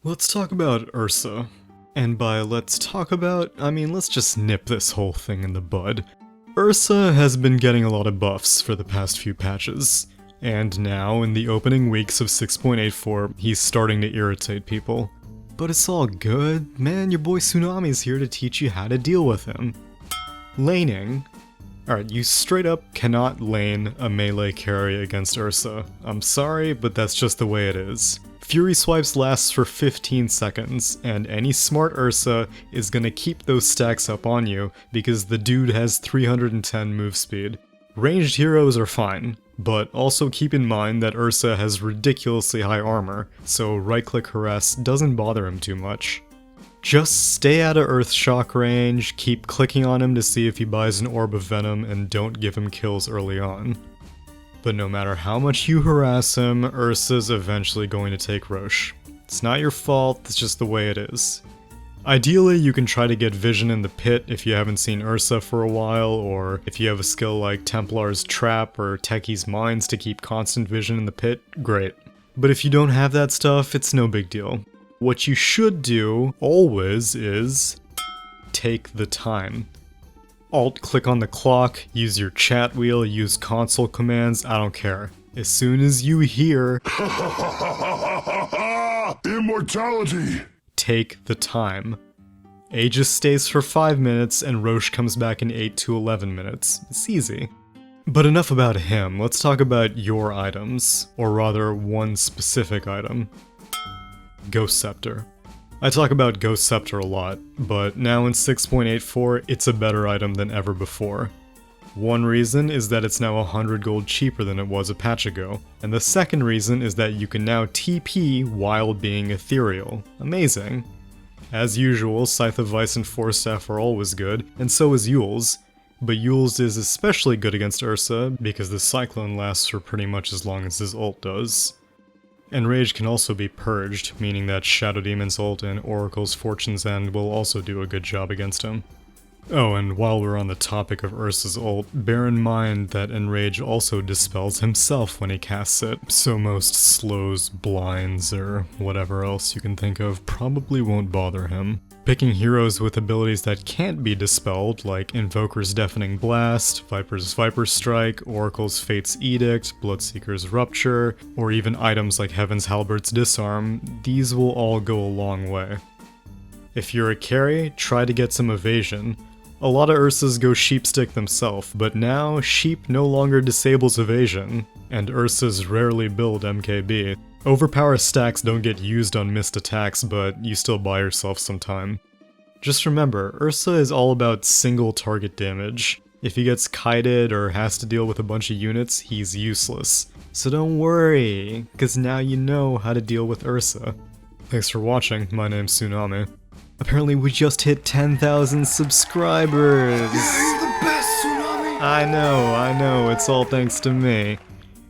Let's talk about Ursa. And by let's talk about, I mean let's just nip this whole thing in the bud. Ursa has been getting a lot of buffs for the past few patches, and now in the opening weeks of 6.84, he's starting to irritate people. But it's all good, man, your boy Tsunami's here to teach you how to deal with him. Laning. Alright, you straight up cannot lane a melee carry against Ursa. I'm sorry, but that's just the way it is. Fury swipes lasts for 15 seconds, and any smart Ursa is gonna keep those stacks up on you because the dude has 310 move speed. Ranged heroes are fine, but also keep in mind that Ursa has ridiculously high armor, so right-click harass doesn't bother him too much. Just stay out of Earth Shock range, keep clicking on him to see if he buys an Orb of Venom, and don't give him kills early on. But no matter how much you harass him, Ursa's eventually going to take Roche. It's not your fault, it's just the way it is. Ideally, you can try to get vision in the pit if you haven't seen Ursa for a while, or if you have a skill like Templar's Trap or Techie's Mines to keep constant vision in the pit, great. But if you don't have that stuff, it's no big deal. What you should do, always, is take the time. Alt-click on the clock, use your chat wheel, use console commands, I don't care. As soon as you hear Immortality! Take the time. Aegis stays for 5 minutes and Roche comes back in 8 to 11 minutes. It's easy. But enough about him, let's talk about your items, or rather one specific item. Ghost Scepter. I talk about Ghost Scepter a lot, but now in 6.84 it's a better item than ever before. One reason is that it's now 100 gold cheaper than it was a patch ago, and the second reason is that you can now TP while being ethereal. Amazing. As usual, Scythe of Vice and Force Staff are always good, and so is Yule's, but Yule's is especially good against Ursa because the Cyclone lasts for pretty much as long as his ult does. And Rage can also be purged, meaning that Shadow Demon's ult and Oracle's Fortune's End will also do a good job against him. Oh, and while we're on the topic of Ursa's ult, bear in mind that Enrage also dispels himself when he casts it, so most slows, blinds, or whatever else you can think of probably won't bother him. Picking heroes with abilities that can't be dispelled, like Invoker's Deafening Blast, Viper's Viper Strike, Oracle's Fate's Edict, Bloodseeker's Rupture, or even items like Heaven's Halbert's Disarm, these will all go a long way. If you're a carry, try to get some evasion. A lot of Ursas go Sheepstick themselves, but now Sheep no longer disables evasion, and Ursas rarely build MKB. Overpower stacks don't get used on missed attacks, but you still buy yourself some time. Just remember, Ursa is all about single target damage. If he gets kited or has to deal with a bunch of units, he's useless. So don't worry, cause now you know how to deal with Ursa. Thanks for watching, my name's Tsunami. Apparently we just hit 10,000 subscribers! Yeah, you're the best, Tsunami! I know, it's all thanks to me.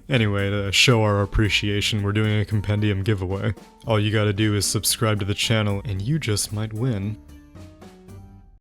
Anyway, to show our appreciation, we're doing a compendium giveaway. All you gotta do is subscribe to the channel and you just might win.